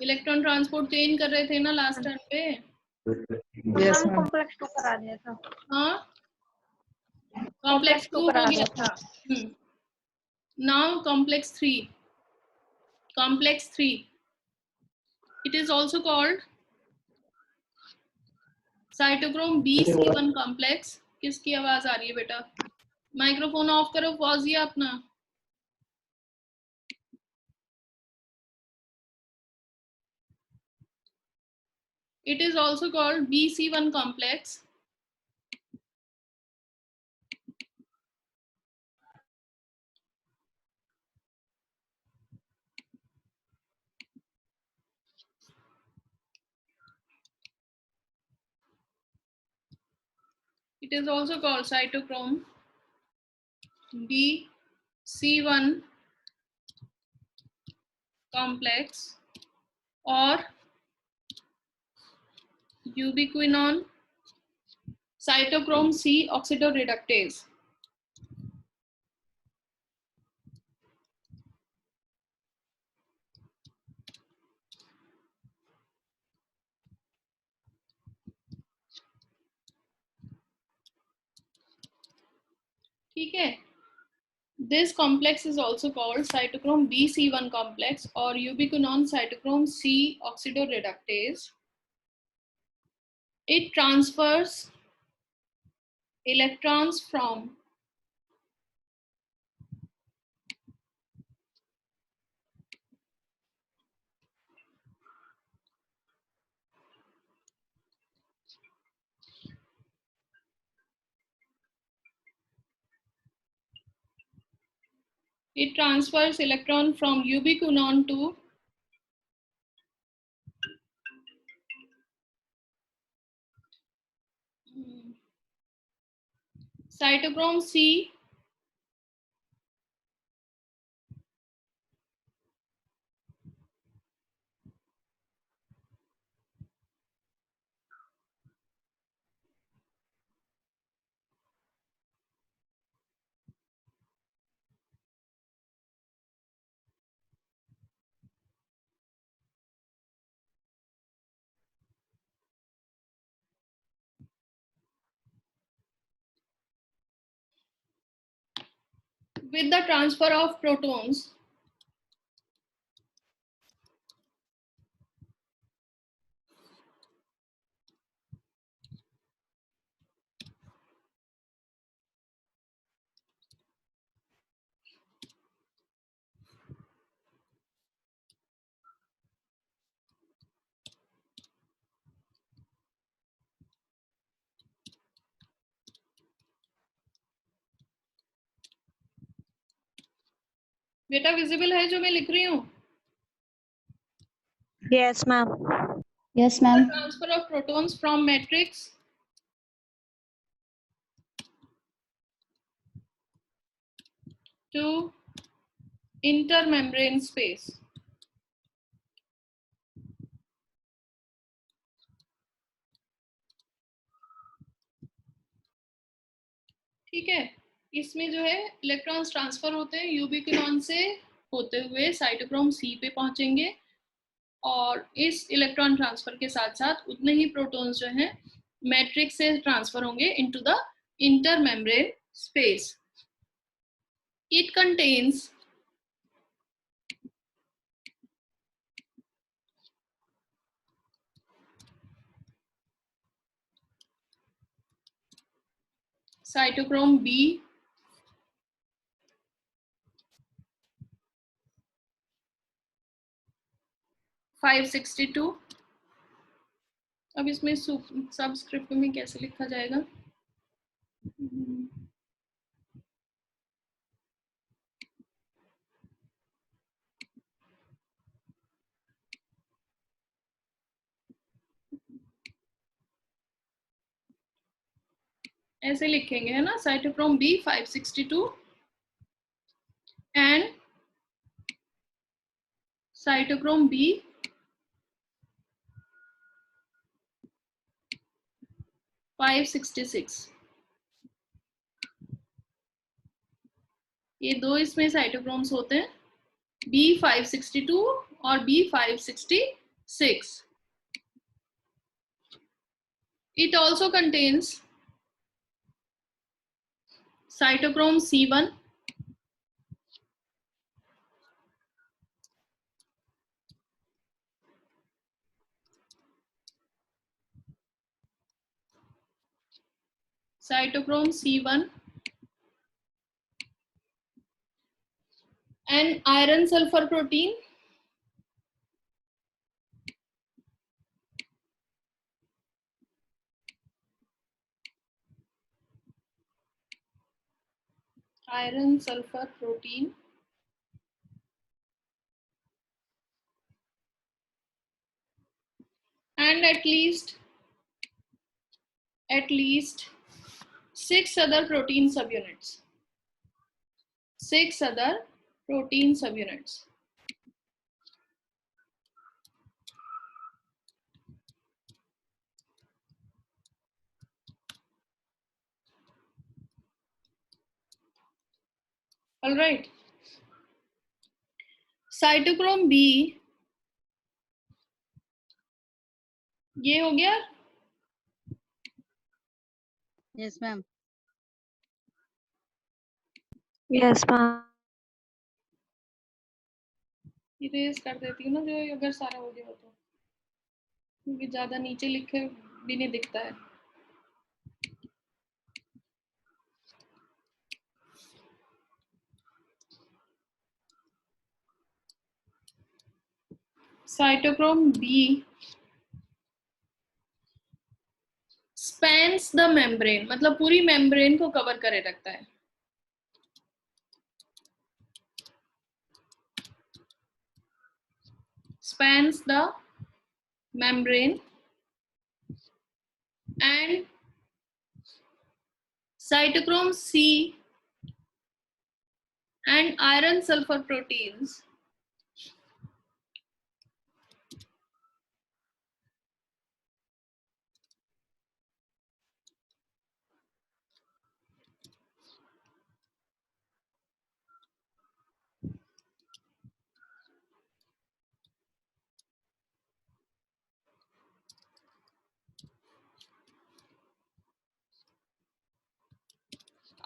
Electron transport change कर रहे थे ना लास्ट टाइम पे। यस हम मैम। कॉम्प्लेक्स 2 करा दिया था। हाँ, कॉम्प्लेक्स 2 हो करा गया दिया था। Now complex 3। Complex 3 it is also called cytochrome BC1 complex. किसकी आवाज आ रही है बेटा? माइक्रोफोन ऑफ करो फौजिया अपना। It is also called BC1 complex. It is also called cytochrome BC1 complex or ubiquinone cytochrome C oxidoreductase. ठीक है, this complex is also called cytochrome BC1 complex or ubiquinone cytochrome C oxidoreductase. It transfers electrons from ubiquinone to cytochrome C with the transfer of protons बेटा visible है जो मैं लिख रही हूँ? Yes ma'am. Yes, ma'am. Transfer of protons from matrix to intermembrane space. ठीक है, इसमें जो है इलेक्ट्रॉन्स ट्रांसफर होते हैं यूबिक्विनॉन से होते हुए साइटोक्रोम C पे पहुंचेंगे और इस इलेक्ट्रॉन ट्रांसफर के साथ साथ उतने ही प्रोटॉन्स जो हैं मैट्रिक्स से ट्रांसफर होंगे into the intermembrane space. It contains cytochrome B, (562). अब इसमें सबस्क्रिप्ट में कैसे लिखा जाएगा? ऐसे लिखेंगे है ना, cytochrome B 562 and cytochrome B 566. ये दो इसमें साइटोक्रोम्स होते हैं B 562 और B 566. 6. It also contains cytochrome C1, cytochrome C1 and iron sulfur protein, iron sulfur protein and at least 6 other protein subunits. 6 other protein subunits. All right. Cytochrome B, ये हो गया. Yes, ma'am. Yes, ma'am. Erase कर देती हूँ ना जो अगर सारा हो गया हो तो, क्योंकि ज्यादा नीचे लिखे भी नहीं दिखता है. Cytochrome b spans the membrane, मतलब पूरी मेम्ब्रेन को कवर करे रखता है. spans the membrane and cytochrome C and iron sulfur proteins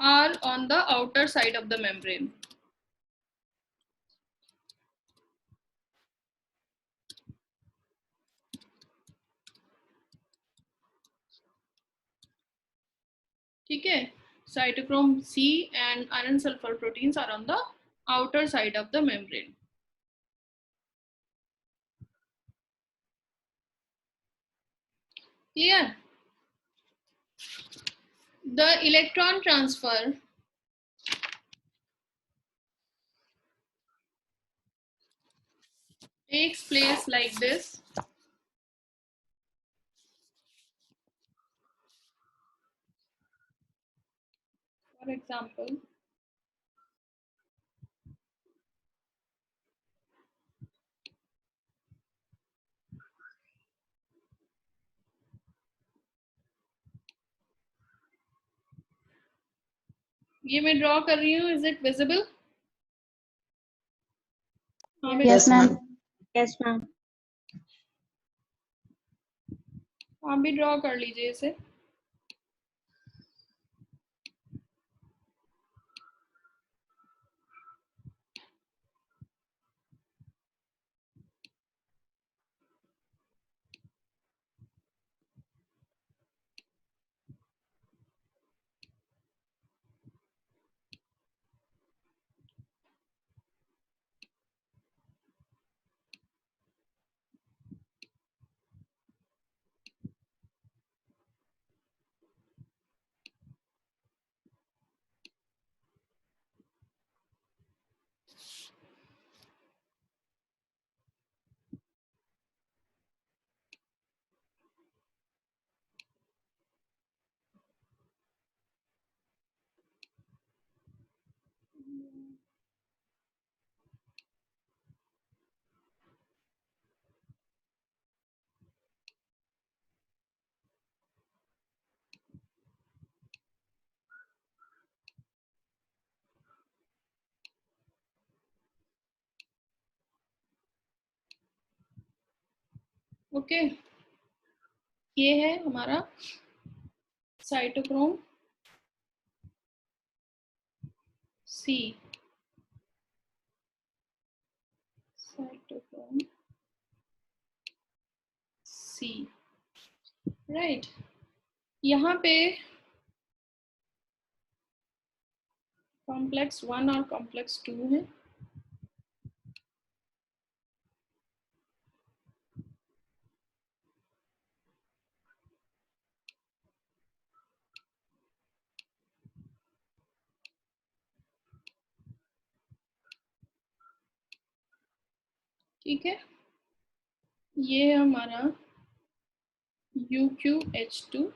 are on the outer side of the membrane. ठीक है, cytochrome C and iron sulfur proteins are on the outer side of the membrane. Clear? The electron transfer takes place like this. For example, ये मैं draw कर रही हूँ. Is it visible? Yes, ma'am. Yes, ma'am. आप भी draw कर लीजिए इसे. ओके, ये है हमारा cytochrome c, cytochrome c, right. यहाँ पे कॉम्प्लेक्स 1 और कॉम्प्लेक्स 2 है। ठीक है, ये हमारा UQH2,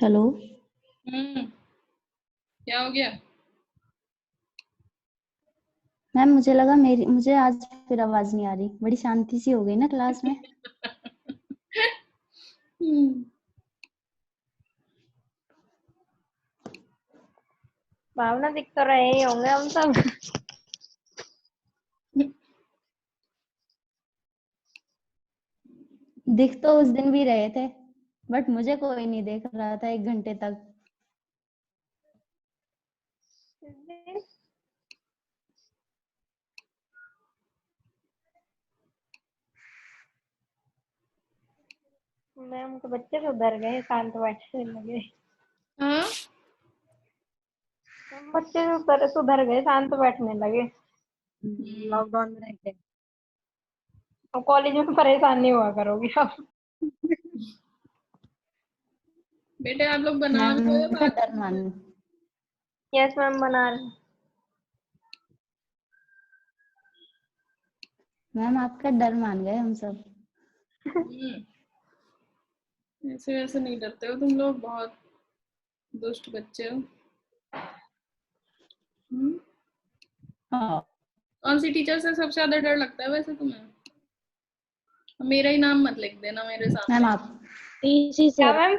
हेलो क्या हो गया? मैम, मुझे लगा मुझे आज फिर आवाज नहीं आ रही। बड़ी शांति सी हो गई ना क्लास में। भावना दिख तो रहे ही होंगे हम सब। दिख तो उस दिन भी रहे थे, बट मुझे कोई नहीं देख रहा था 1 घंटे तक। मैम के बच्चे तो डर गए, शांत बैठने लगे। हाँ, मैम बच्चे तो सुधर गए, शांत बैठने लगे। लॉकडाउन में रहते। अब कॉलेज में परेशान नहीं हुआ करोगी अब। बेटे आप लोग बना मैम लो या का बात? डर मान यस मैम, बना रहे। मैम आपका डर मान गए हम सब। ऐसे वैसे नहीं डरते हो तुम लोग, बहुत दुष्ट बच्चे हो। हाँ कौन सी टीचर से सबसे ज्यादा डर लगता है वैसे तुम्हें? मेरा ही नाम मत लिख देना मेरे मैम सामने। आप। इसी से। क्या मैम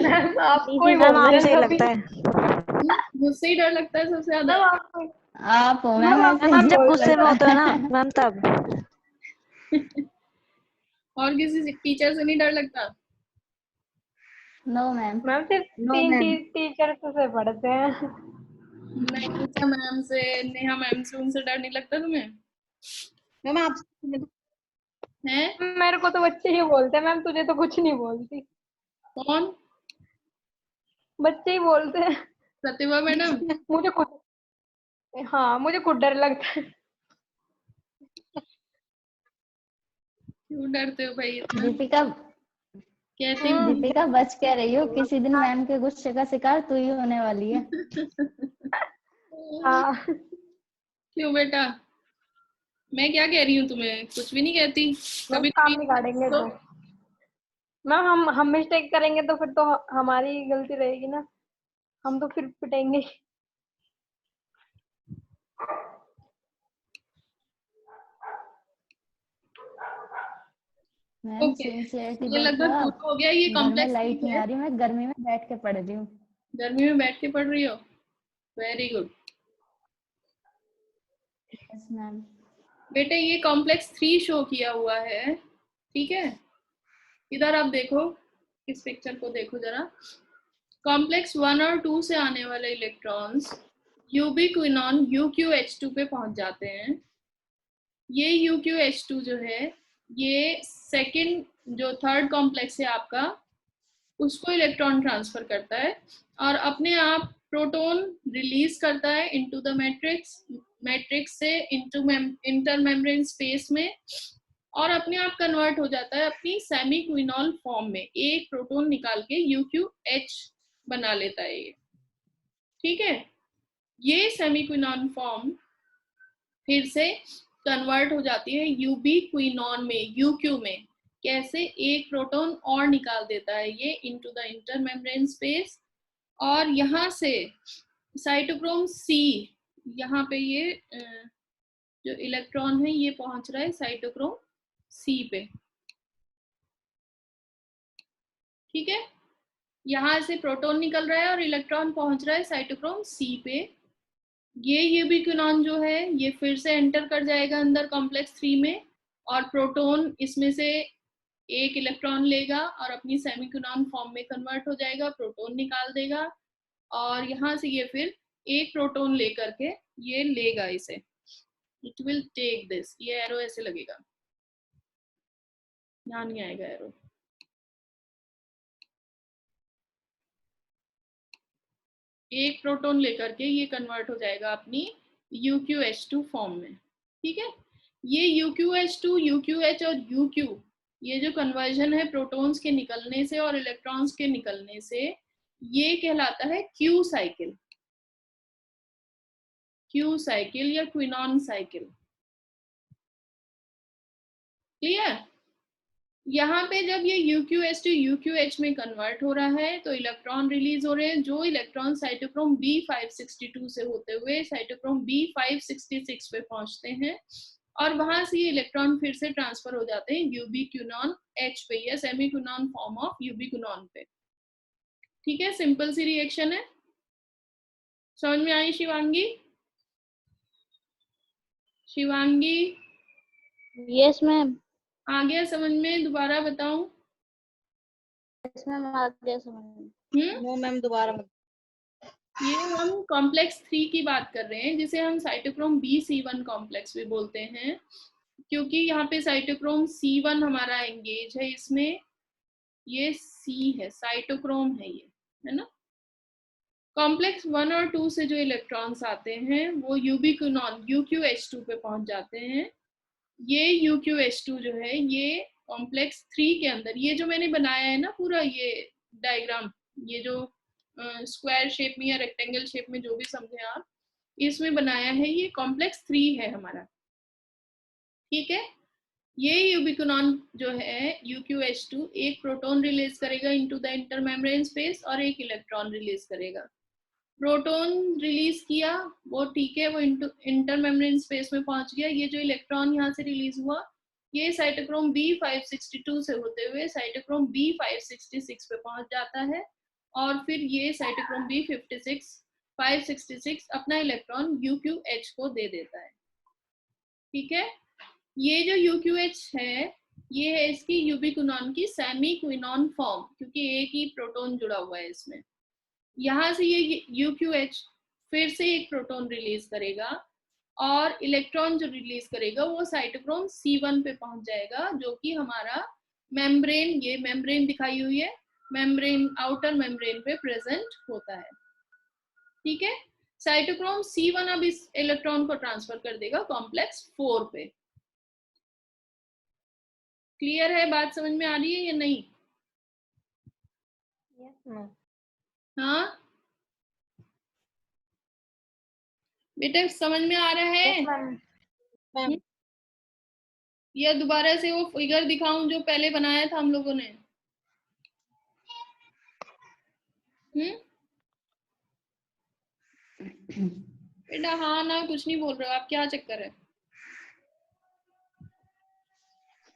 मैम आपको ही मैम बोल रहे हैं आपसे ही सभी। लगता है। मुझसे ही डर लगता है सबसे ज्यादा? मैम आपको आप हो मैम मैम ऐसे। आपको मैम ही आप जब बोल रहे गुस्से में हैं। होते हो ना मैम तब। और किसी टीचर से नहीं डर लगता? No ma'am. मैम सिर्फ नो तीन मैम। टीचर से पढ़ते हैं। नैनीचा मैम से, नेहा मैम से, उनसे डर नहीं लगता तुम्हें? मैम आप हैं? मेरे को तो बच्चे ही बोलते हैं मैम, तुझे तो कुछ नहीं बोलती। कौन? बच्चे ही बोलते हैं। प्रतिभा मैडम? मुझे खुद, हाँ मुझे खुद डर लगता है। क्यों डरते हो भाई इतना? दीपिका कहती हूँ दीपिका बच कह रही हो, किसी दिन मैम के गुस्से का शिकार तू ही होने वाली है। हाँ क्यों बेटा, मैं क्या कह रही हूँ तुम्हें? कुछ भी नहीं कहती। मैम कभी काम कभी बिगाड़ेंगे तो मैम हम मिस्टेक करेंगे तो फिर तो हमारी गलती रहेगी ना, हम तो फिर पिटेंगे। मैम ओके, सिंसियरिटी ये देख लो लगभग आप। पूरा हो गया। ये घर में कॉम्प्लेक्स लाइट नहीं है। आ रही, मैं गर्मी में बैठ के पढ़ रही हूँ। गर्मी में बैठ के पढ़ रही हो? Very good yes ma'am. बेटे। ये कॉम्प्लेक्स 3 शो किया हुआ है, ठीक है। इधर आप देखो, इस पिक्चर को देखो जरा। कॉम्प्लेक्स 1 और 2 से आने वाले इलेक्ट्रॉन्स यूबिक्विनॉन UQH2 पे पहुंच जाते हैं। ये UQH2 जो है, ये सेकंड जो थर्ड कॉम्प्लेक्स है आपका, उसको इलेक्ट्रॉन ट्रांसफर करता है और अपने आप प्रोटॉन रिलीज करता है इनटू द मैट्रिक्स, मैट्रिक्स से इनटू इंटरमेम्ब्रेन स्पेस में, और अपने आप कन्वर्ट हो जाता है अपनी सेमी क्विनॉल फॉर्म में। एक प्रोटॉन निकाल के UQH बना लेता है ये, ठीक है। ये सेमी क्विनॉन फॉर्म फिर से कन्वर्ट हो जाती है यूबिक्विनॉन में, UQ में। कैसे? एक प्रोटॉन और निकाल देता है ये इनटू द इंटरमेम्ब्रेन स्पेस, और यहाँ से साइटोक्रोम C, यहाँ पे ये जो इलेक्ट्रॉन है ये पहुंच रहा है साइटोक्रोम C पे, ठीक है। यहाँ से प्रोटॉन निकल रहा है और इलेक्ट्रॉन पहुंच रहा है साइटोक्रोम C पे। ये यूबिक्विनॉन जो है ये फिर से एंटर कर जाएगा अंदर कॉम्प्लेक्स 3 में, और प्रोटॉन इसमें से एक इलेक्ट्रॉन लेगा और अपनी सेमीक्विनॉन फॉर्म में कन्वर्ट हो जाएगा, प्रोटॉन निकाल देगा, और यहाँ से ये फिर एक प्रोटॉन लेकर के ये लेगा इसे। इट विल टेक दिस, ये एरो ऐसे लगेगा, यहाँ नहीं आएगा एरो। एक प्रोटॉन लेकर के ये कन्वर्ट हो जाएगा अपनी UQH2 फॉर्म में, ठीक है। ये UQH2, UQH और UQ, ये जो कन्वर्जन है प्रोटॉन्स के निकलने से और इलेक्ट्रॉन्स के निकलने से, ये कहलाता है Q साइकिल। Q साइकिल या क्विनॉन साइकिल। क्लियर? यहाँ पे जब ये UQH to UQH में कन्वर्ट हो रहा है तो इलेक्ट्रॉन रिलीज हो रहे हैं, जो इलेक्ट्रॉन साइटोक्रोम B562 से होते हुए साइटोक्रोम B566 पे पहुंचते हैं, और वहां से ये इलेक्ट्रॉन फिर से ट्रांसफर हो जाते हैं यूबिक्विनॉन H पे या सेमीक्विनॉन फॉर्म ऑफ यूबिक्विनॉन पे, ठीक है। सिंपल सी रिएक्शन है, समझ में आई शिवांगी? Shivangi yes ma'am. आ गया समझ में? दोबारा बताऊं? यस मैम, आ गया समझ में। नो मैम, दोबारा मत। ये हम कॉम्प्लेक्स 3 की बात कर रहे हैं, जिसे हम साइटोक्रोम BC1 कॉम्प्लेक्स भी बोलते हैं, क्योंकि यहाँ पे साइटोक्रोम C1 हमारा एंगेज है इसमें। ये C है, साइटोक्रोम है ये, है ना। कॉम्प्लेक्स 1 और 2 से जो इलेक्ट्रॉन्स आते हैं वो यूबिक्विनॉन UQH2 पे पहुंच जाते हैं। ये UQH2 जो है ये कॉम्प्लेक्स 3 के अंदर, ये जो मैंने बनाया है ना पूरा ये डायग्राम, ये जो स्क्वायर शेप में या रेक्टेंगल शेप में, जो भी समझे आप, इसमें बनाया है, ये कॉम्प्लेक्स 3 है हमारा, ठीक है। ये यूबिक्विनॉन जो है UQH2 एक प्रोटॉन रिलीज करेगा इनटू द इंटरमेम्ब्रेन स्पेस और एक इलेक्ट्रॉन रिलीज करेगा। प्रोटॉन रिलीज किया वो ठीक है, वो इंटरमेम्ब्रेन स्पेस में पहुंच गया। ये जो इलेक्ट्रॉन यहाँ से रिलीज हुआ ये साइटोक्रोम B562 से होते हुए साइटोक्रोम B566 पे पहुंच जाता है, और फिर ये साइटोक्रोम B566 अपना इलेक्ट्रॉन UQH को दे देता है, ठीक है। ये जो UQH है ये है इसकी यूबिक्विनॉन की सेमी क्विनॉन फॉर्म, क्योंकि एक ही प्रोटॉन जुड़ा हुआ है इसमें। यहाँ से ये UQH फिर से एक प्रोटॉन रिलीज करेगा, और इलेक्ट्रॉन जो रिलीज करेगा वो साइटोक्रोम C1 पे पहुंच जाएगा, जो कि हमारा मेम्ब्रेन, ये मेम्ब्रेन दिखाई हुई है, मेम्ब्रेन, आउटर मेम्ब्रेन पे प्रेजेंट होता है, ठीक है। साइटोक्रोम C1 अब इस इलेक्ट्रॉन को ट्रांसफर कर देगा कॉम्प्लेक्स 4 पे। क्लियर है? बात समझ में आ रही है या नहीं? Yes, ma'am. हाँ बेटा समझ में आ रहा है? Yes, ma'am. हम्म? या दोबारा से वो फिगर दिखाऊं जो पहले बनाया था हम लोगों ने? बेटा हाँ ना कुछ नहीं बोल रहे हो आप, क्या चक्कर है?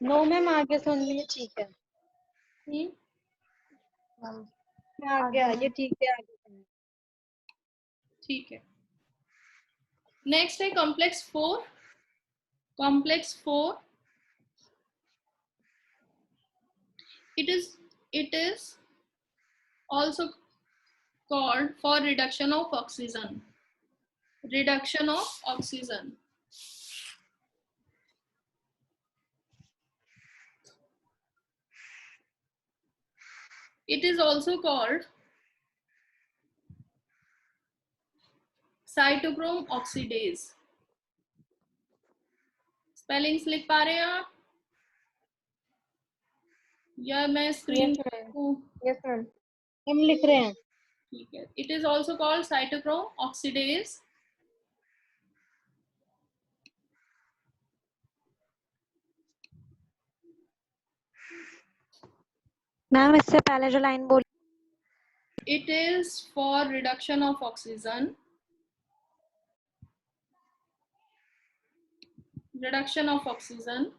नो मैम आगे सुन लिए ठीक है। Ma'am. आगे आगे ठीक है आगे सुनिए। ठीक है। नेक्स्ट है complex 4। Complex 4 it is also called for reduction of oxygen. Reduction of oxygen. It is also called cytochrome oxidase. Spellings लिख पा रहे हैं आप या मैं स्क्रीन? Yes, ma'am. हम लिख रहे हैं। ठीक है। It is also called cytochrome oxidase. Ma'am इससे पहले जो लाइन बोली It is for reduction of oxygen. Reduction of oxygen.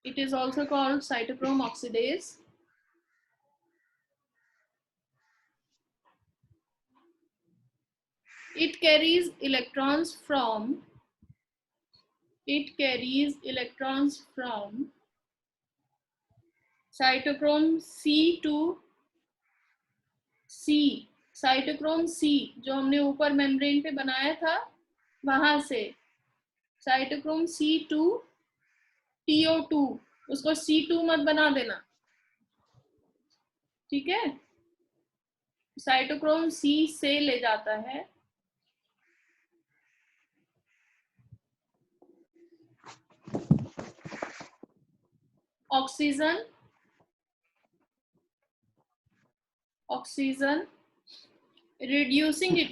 It is also called cytochrome oxidase. It carries electrons from cytochrome C to C. Cytochrome C जो हमने ऊपर membrane पे बनाया था वहां से साइटोक्रोम C टू TO2, उसको C2 मत बना देना, ठीक है? साइटोक्रोम C से ले जाता है oxygen reducing it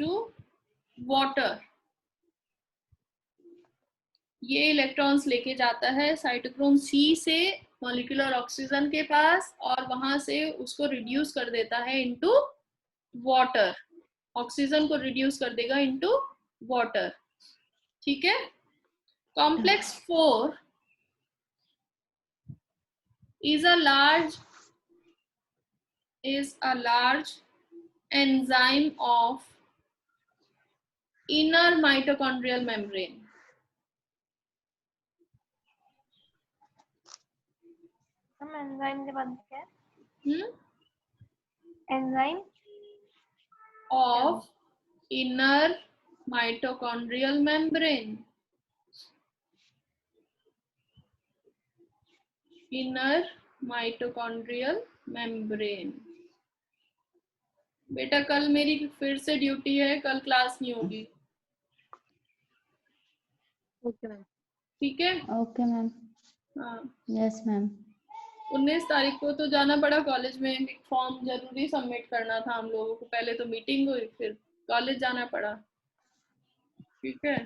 to water. ये इलेक्ट्रॉन्स लेके जाता है साइटोक्रोम C से मॉलिक्यूलर ऑक्सीजन के पास और वहां से उसको रिड्यूस कर देता है इनटू वाटर। ऑक्सीजन को रिड्यूस कर देगा इनटू वाटर, ठीक है? Complex 4 is a large enzyme of inner mitochondrial membrane. हम एंजाइम के बाद क्या है? Hmm? Enzyme Of inner mitochondrial membrane. Inner mitochondrial membrane. बेटा कल मेरी फिर से ड्यूटी है, कल क्लास नहीं होगी, ओके मैम। ठीक है? Okay ma'am. हाँ यस मैम। 19 तारीख को तो जाना पड़ा कॉलेज में, एक फॉर्म जरूरी सबमिट करना था हम लोगों को, पहले तो मीटिंग हुई फिर कॉलेज जाना पड़ा, ठीक है?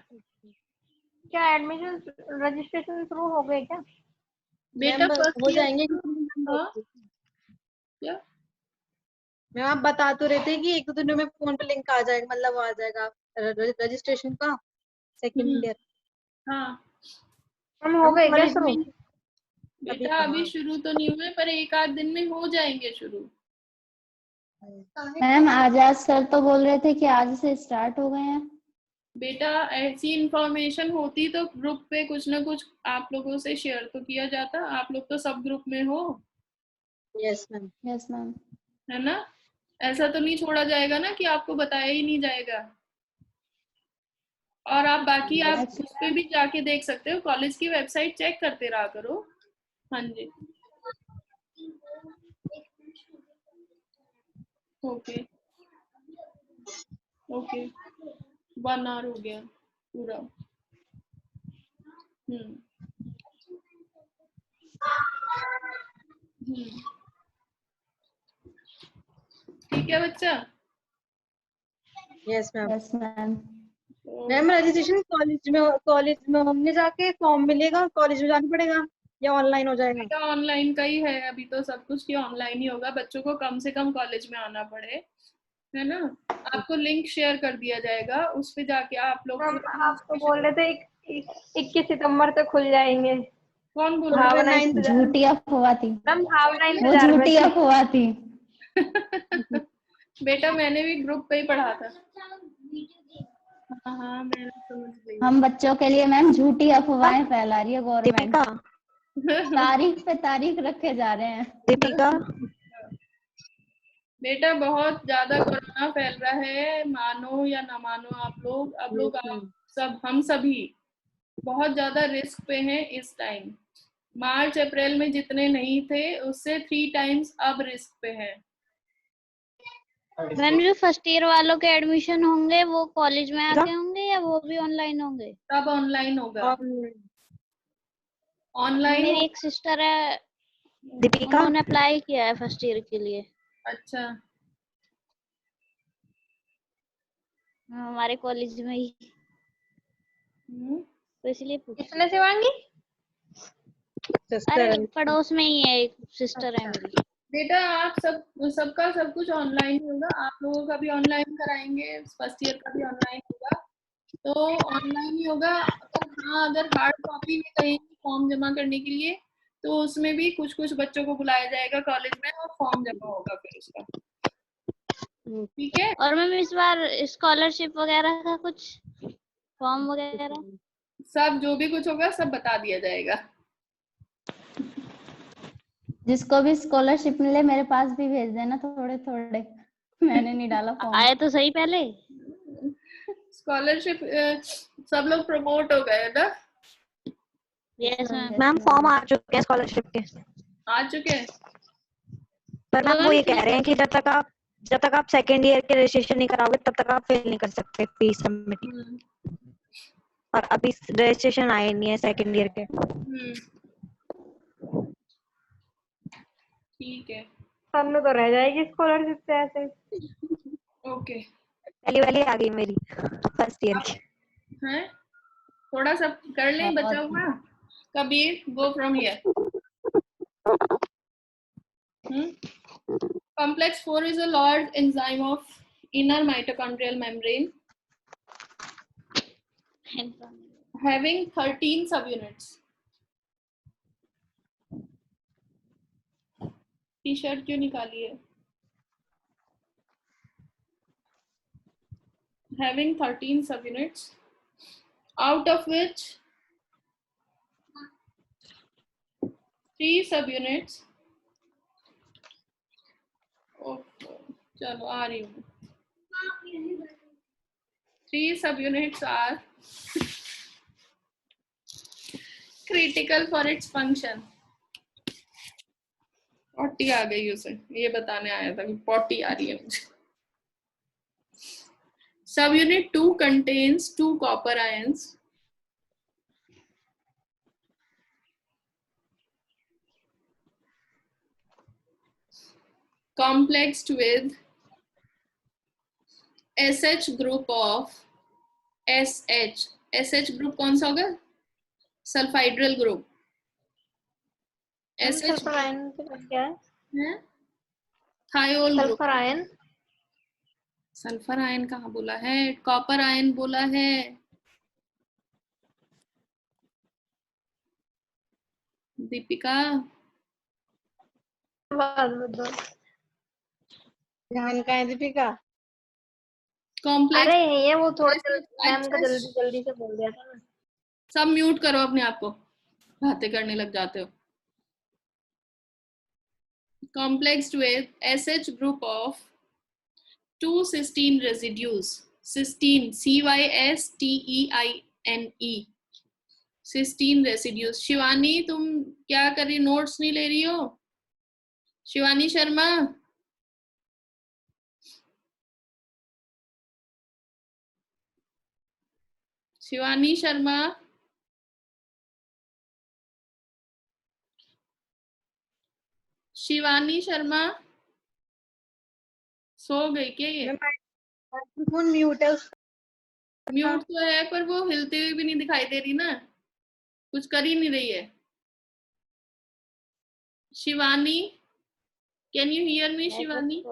क्या एडमिशन रजिस्ट्रेशन शुरू हो गए क्या? बेटा मैम फर्स्ट हो ईयर जाएंगे। हाँ क्या मैम आप बता तो रहे थे कि 1-2 दिनों में फोन पे लिंक आ जाएगा, मतलब आ जाएगा रजिस्ट्रेशन का सेकंड ईयर। हाँ हम हो गए क्या शुरू? बेटा अभी शुरू तो नहीं हुए पर एक आध दिन में हो जाएंगे शुरू। मैम आजाद सर तो बोल रहे थे कि आज से स्टार्ट हो गए हैं। बेटा ऐसी इंफॉर्मेशन होती तो ग्रुप पे कुछ ना कुछ आप लोगों से शेयर तो किया जाता, आप लोग तो सब ग्रुप में हो। Yes ma'am. Yes ma'am. है ना? ऐसा तो नहीं छोड़ा जाएगा ना कि आपको बताया ही नहीं जाएगा। और आप बाकी आप उस पे भी जाके देख सकते हो, कॉलेज की वेबसाइट चेक करते रहा करो। हाँ जी ओके ओके 1 आवर हो गया पूरा। हम्म हम्म ठीक है बच्चा। Yes ma'am. Yes ma'am. तो मैम रजिस्ट्रेशन कॉलेज में हमने जाके फॉर्म मिलेगा, कॉलेज में जाना पड़ेगा या ऑनलाइन हो जाएगा? बेटा ऑनलाइन का ही है अभी तो, सब कुछ ही ऑनलाइन ही होगा। बच्चों को कम से कम कॉलेज में आना पड़े, है ना। आपको लिंक शेयर कर दिया जाएगा, उस पे जाके आप लोग मैम पूरा आप तो रजिस्ट्रेशन। बोल रहे थे 21 सितंबर से खुल जाएंगे। कौन बोल तो रहा फिर भावना 9th इंतजार, झूठी अफवाह थी, मैम भावना वो इंतजार में झूठी थी। अफवाह थी। है? बेटा मैंने भी ग्रुप पे ही पढ़ा था। हाँ हाँ मैं समझ गई। हम बच्चों के लिए मैम झूठी अफवाहें फैला रही है गवर्नमेंट, दीपिका, तारीख पे तारीख रखे जा रहे हैं। दीपिका, बेटा बहुत ज्यादा कोरोना फैल रहा है, मानो या ना मानो आप लोग, आप सब, हम सभी बहुत ज्यादा रिस्क पे हैं इस टाइम। मार्च अप्रैल में जितने नहीं थे उससे 3 टाइम्स अब रिस्क पे हैं। मैम जो फर्स्ट ईयर वालों के एडमिशन होंगे वो कॉलेज में आके होंगे या वो भी ऑनलाइन होंगे? सब ऑनलाइन होगा। और ऑनलाइन मेरी हो। एक सिस्टर है, दीपिका, उन्होंने अप्लाई किया है फर्स्ट ईयर के लिए। अच्छा हमारे कॉलेज में ही, हम्म, तो इसलिए पूछ। किसने शिवांगी? अरे सिस्टर। पड़ोस में ही है, एक सिस्टर है अच्छा मेरी। बेटा आप सबका सब कुछ ऑनलाइन होगा। आप लोगों का भी ऑनलाइन कराएंगे, फर्स्ट ईयर का भी ऑनलाइन होगा, तो ऑनलाइन ही होगा। अगर हार्ड कॉपी में कहेंगे फॉर्म जमा करने के लिए, तो उसमें भी कुछ कुछ बच्चों को बुलाया जाएगा कॉलेज में और फॉर्म जमा होगा फिर उसका। ठीक है। और मैम इस बार स्कॉलरशिप वगैरह का कुछ फॉर्म वगैरह? सब जो भी कुछ होगा सब बता दिया जाएगा। जिसको भी स्कॉलरशिप मिले मेरे पास भी भेज देना थोड़े थोड़े, मैंने नहीं डाला फॉर्म। आए तो सही पहले। स्कॉलरशिप सब लोग प्रमोट हो गए ना। Yes ma'am. Yes ma'am form आ चुके हैं स्कॉलरशिप के, आ चुके हैं। पर तो मैम वो मैम ये कह रहे हैं कि जब तक आप सेकेंड ईयर के रजिस्ट्रेशन नहीं कराओगे तब तक आप फिल नहीं कर सकते फीस सबमिट। और अभी रजिस्ट्रेशन आए नहीं है सेकेंड ईयर के। ठीक है। तन्नू तो रह जाएगी स्कॉलरशिप से ऐसे। ओके। पहली वाली आ गई मेरी फर्स्ट ईयर की। हैं थोड़ा सा कर लें बचा हुआ। Kabir go from here. Complex 4 is a large enzyme of inner mitochondrial membrane having 13 subunits. T-shirt क्यों निकाली है? Having 13 subunits, out of which 3 subunits. चलो आ रही हूँ। 3 subunits are critical for its function. Potty आ गई उसे, ये बताने आया था कि पॉटी आ रही है मुझे। Subunit 2 contains 2 copper ions. Complexed with SH group of SH group कौन सा होगा? सल्फाइड्रल ग्रुप। SH सल्फर आयन के पास क्या है? Thiol group. Sulphur ion. Sulphur ion कहाँ बोला है? कॉपर आयन बोला है। दीपिका ध्यान का है दीपिका? कॉम्प्लेक्स। अरे ये वो थोड़ा मैम को जल्दी जल्दी से बोल दिया था ना। सब म्यूट करो अपने आप को, बातें करने लग जाते हो। Complexed with SH group of 2 cysteine residues. Cysteine, cysteine, cysteine residues. Shivani तुम क्या कर रही, नोट्स नहीं ले रही हो? शिवानी शर्मा, शिवानी शर्मा। शिवानी शर्मा सो गई क्या ये? फोन म्यूट है उसका। म्यूट तो है पर वो हिलती हुई भी नहीं दिखाई दे रही ना, कुछ कर ही नहीं रही है। Shivani, can you hear me Shivani?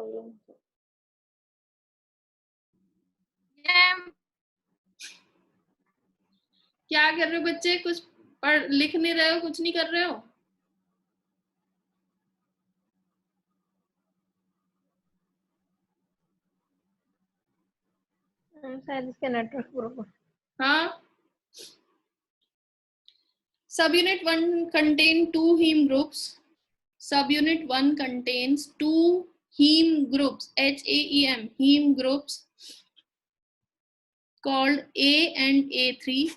क्या कर रहे हो बच्चे? कुछ पढ़ लिख नहीं रहे हो, कुछ नहीं कर रहे हो? शायद इसके नेटवर्क प्रॉब्लम। हाँ। Subunit 1 contain two heme groups. Subunit 1 contains two heme groups, HAEM, heme groups called A and A3.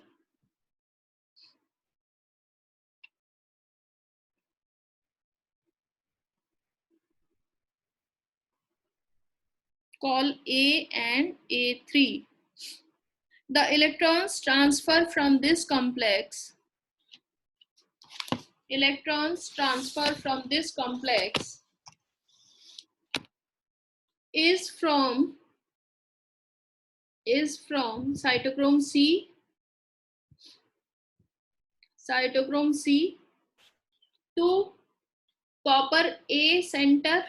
Called A and A3. The electrons transfer from this complex. Electrons transfer from this complex is from cytochrome C to copper A center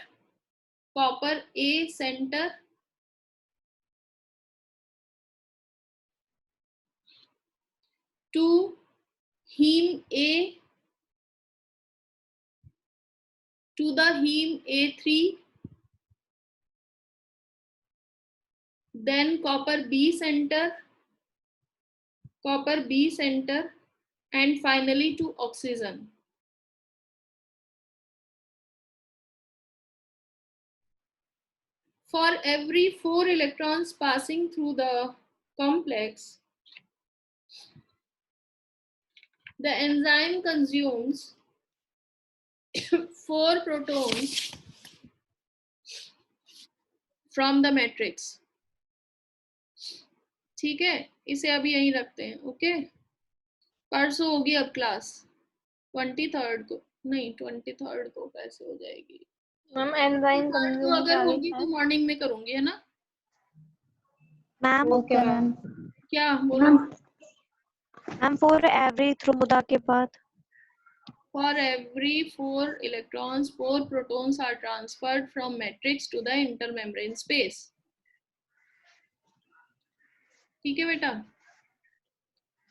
to heme A to the heme A3, then copper B center, and finally to oxygen. For every 4 electrons passing through the complex, the enzyme consumes 4 protons from the matrix. ठीक है, इसे अभी यहीं रखते हैं। Okay, परसों होगी अब क्लास 23rd को, नहीं 23rd को कैसे हो जाएगी मैम एंजाइम तो कंज्यूम अगर होगी तो मॉर्निंग में करूंगी, है ना मैम ओके मैम। क्या बोलो? मैम फॉर एवरी थ्रू के बाद For every 4 electrons, 4 protons are transferred from matrix to the intermembrane space. ठीक है बेटा?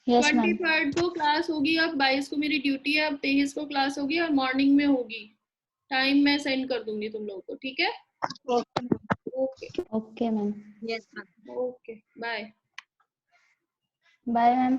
Yes ma'am. 23rd को क्लास होगी, अब 22 को मेरी ड्यूटी है, अब 23 को क्लास होगी और मॉर्निंग में होगी। टाइम मैं सेंड कर दूंगी तुम लोगों को, ठीक है? Okay okay ma'am. Yes ma'am. Okay, bye. Bye ma'am.